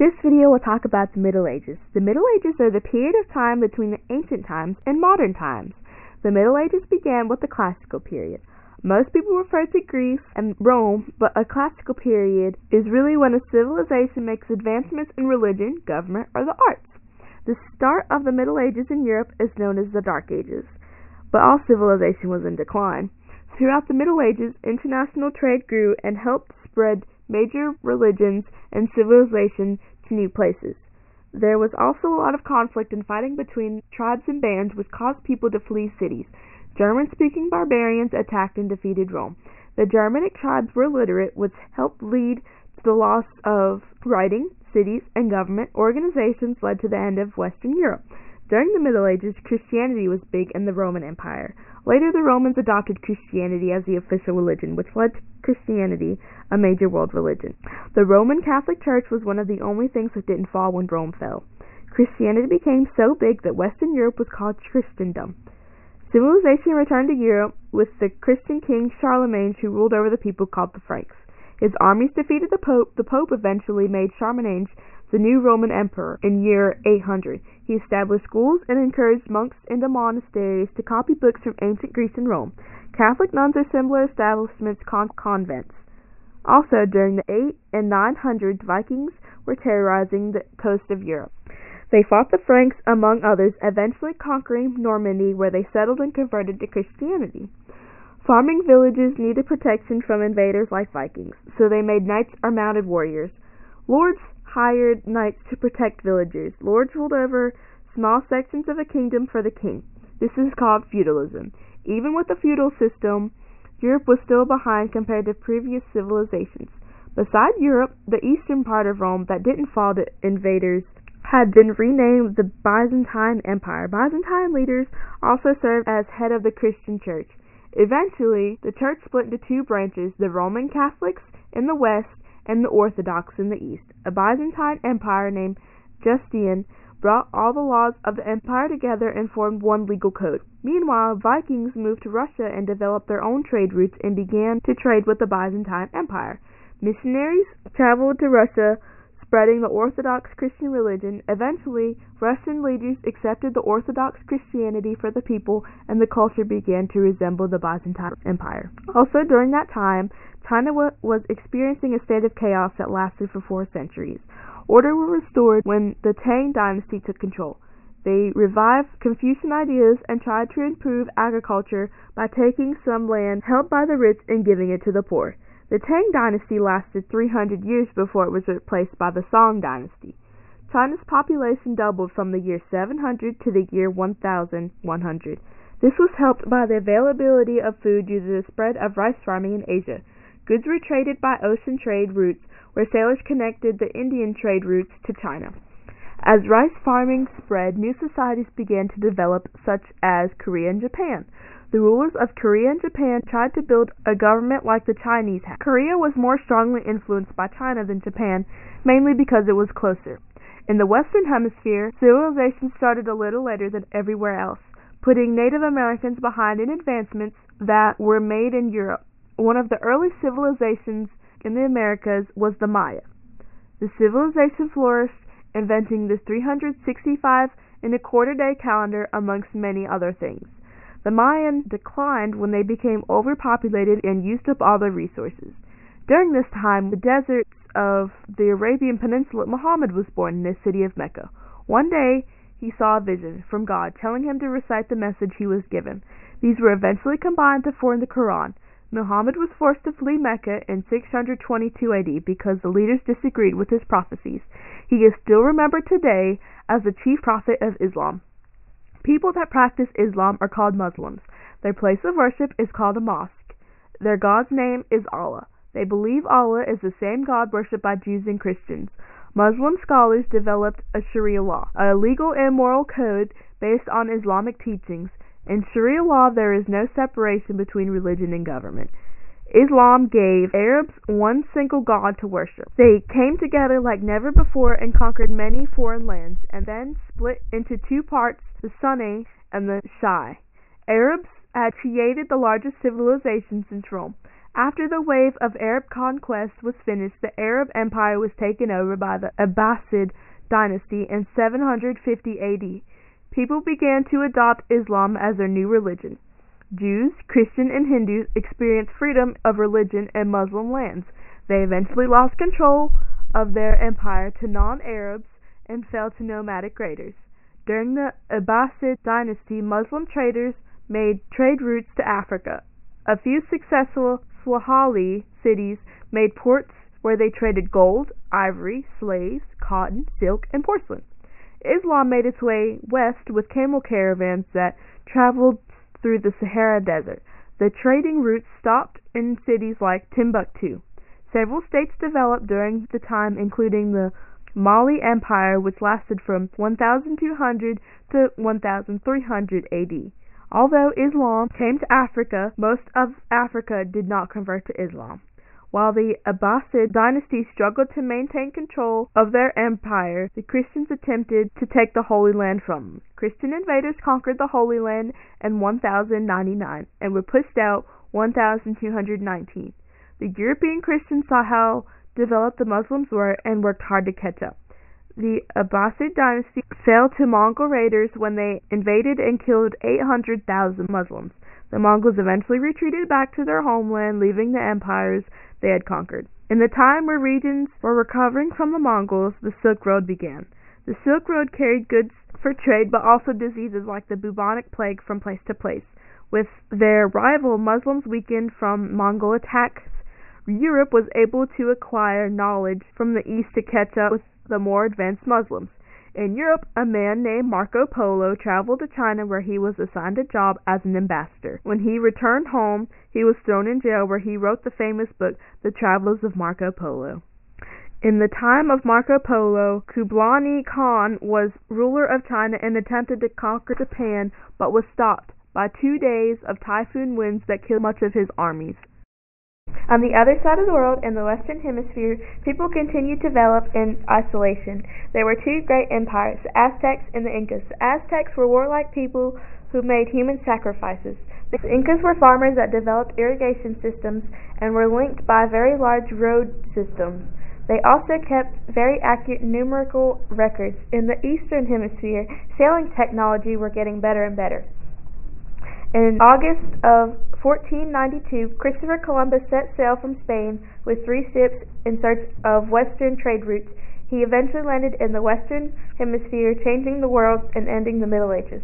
This video will talk about the Middle Ages. The Middle Ages are the period of time between the ancient times and modern times. The Middle Ages began with the Classical period. Most people refer to Greece and Rome, but a classical period is really when a civilization makes advancements in religion, government, or the arts. The start of the Middle Ages in Europe is known as the Dark Ages, but all civilization was in decline. Throughout the Middle Ages, international trade grew and helped spread major religions and civilization to new places. There was also a lot of conflict and fighting between tribes and bands, which caused people to flee cities. German-speaking barbarians attacked and defeated Rome. The Germanic tribes were illiterate, which helped lead to the loss of writing. Cities and government organizations led to the end of Western Europe. During the Middle Ages, Christianity was big in the Roman Empire. Later, the Romans adopted Christianity as the official religion, which led to Christianity a major world religion. The Roman Catholic Church was one of the only things that didn't fall when Rome fell. Christianity became so big that Western Europe was called Christendom. Civilization returned to Europe with the Christian king Charlemagne, who ruled over the people called the Franks. His armies defeated the Pope. The Pope eventually made Charlemagne the new Roman emperor in year 800. He established schools and encouraged monks into monasteries to copy books from ancient Greece and Rome. Catholic nuns or similar establishments called convents. Also, during the 800s and 900s, Vikings were terrorizing the coast of Europe. They fought the Franks, among others, eventually conquering Normandy, where they settled and converted to Christianity. Farming villages needed protection from invaders like Vikings, so they made knights or mounted warriors. Lords hired knights to protect villagers. Lords ruled over small sections of a kingdom for the king. This is called feudalism. Even with the feudal system, Europe was still behind compared to previous civilizations. Beside Europe, the eastern part of Rome that didn't fall to invaders had been renamed the Byzantine Empire. Byzantine leaders also served as head of the Christian church. Eventually, the church split into two branches, the Roman Catholics in the west and the Orthodox in the east. A Byzantine empire named Justinian brought all the laws of the empire together and formed one legal code. Meanwhile, Vikings moved to Russia and developed their own trade routes and began to trade with the Byzantine Empire. Missionaries traveled to Russia, spreading the Orthodox Christian religion. Eventually, Russian leaders accepted the Orthodox Christianity for the people, and the culture began to resemble the Byzantine Empire. Also, during that time, China was experiencing a state of chaos that lasted for 4 centuries. Order was restored when the Tang Dynasty took control. They revived Confucian ideas and tried to improve agriculture by taking some land held by the rich and giving it to the poor. The Tang Dynasty lasted 300 years before it was replaced by the Song Dynasty. China's population doubled from the year 700 to the year 1100. This was helped by the availability of food due to the spread of rice farming in Asia. Goods were traded by ocean trade routes, where sailors connected the Indian trade routes to China. As rice farming spread, new societies began to develop, such as Korea and Japan. The rulers of Korea and Japan tried to build a government like the Chinese had. Korea was more strongly influenced by China than Japan, mainly because it was closer. In the Western Hemisphere, civilization started a little later than everywhere else, putting Native Americans behind in advancements that were made in Europe. One of the early civilizations in the Americas was the Maya. The civilization flourished, inventing the 365 and a quarter day calendar amongst many other things. The Mayan declined when they became overpopulated and used up all their resources. During this time, the deserts of the Arabian Peninsula, Muhammad was born in the city of Mecca. One day, he saw a vision from God telling him to recite the message he was given. These were eventually combined to form the Quran. Muhammad was forced to flee Mecca in 622 AD because the leaders disagreed with his prophecies. He is still remembered today as the chief prophet of Islam. People that practice Islam are called Muslims. Their place of worship is called a mosque. Their God's name is Allah. They believe Allah is the same God worshipped by Jews and Christians. Muslim scholars developed a Sharia law, a legal and moral code based on Islamic teachings. In Sharia law, there is no separation between religion and government. Islam gave Arabs one single God to worship. They came together like never before and conquered many foreign lands, and then split into two parts, the Sunni and the Shia. Arabs had created the largest civilization since Rome. After the wave of Arab conquest was finished, the Arab Empire was taken over by the Abbasid dynasty in 750 AD. People began to adopt Islam as their new religion. Jews, Christians, and Hindus experienced freedom of religion in Muslim lands. They eventually lost control of their empire to non-Arabs and fell to nomadic raiders. During the Abbasid dynasty, Muslim traders made trade routes to Africa. A few successful Swahili cities made ports where they traded gold, ivory, slaves, cotton, silk, and porcelain. Islam made its way west with camel caravans that traveled through the Sahara Desert. The trading routes stopped in cities like Timbuktu. Several states developed during the time, including the Mali Empire, which lasted from 1200 to 1300 AD. Although Islam came to Africa, most of Africa did not convert to Islam. While the Abbasid dynasty struggled to maintain control of their empire, the Christians attempted to take the Holy Land from them. Christian invaders conquered the Holy Land in 1099 and were pushed out 1219. The European Christians saw how developed the Muslims were and worked hard to catch up. The Abbasid dynasty fell to Mongol raiders when they invaded and killed 800,000 Muslims. The Mongols eventually retreated back to their homeland, leaving the empires they had conquered. In the time where regions were recovering from the Mongols, the Silk Road began. The Silk Road carried goods for trade, but also diseases like the bubonic plague from place to place. With their rival, Muslims weakened from Mongol attacks. Europe was able to acquire knowledge from the East to catch up with the more advanced Muslims. In Europe, a man named Marco Polo traveled to China, where he was assigned a job as an ambassador. When he returned home, he was thrown in jail, where he wrote the famous book, The Travels of Marco Polo. In the time of Marco Polo, Kublai Khan was ruler of China and attempted to conquer Japan, but was stopped by 2 days of typhoon winds that killed much of his armies. On the other side of the world, in the Western Hemisphere, people continued to develop in isolation. There were two great empires, the Aztecs and the Incas. The Aztecs were warlike people who made human sacrifices. The Incas were farmers that developed irrigation systems and were linked by very large road systems. They also kept very accurate numerical records. In the Eastern Hemisphere, sailing technology were getting better and better. In August of 1492, Christopher Columbus set sail from Spain with 3 ships in search of western trade routes. He eventually landed in the Western Hemisphere, changing the world and ending the Middle Ages.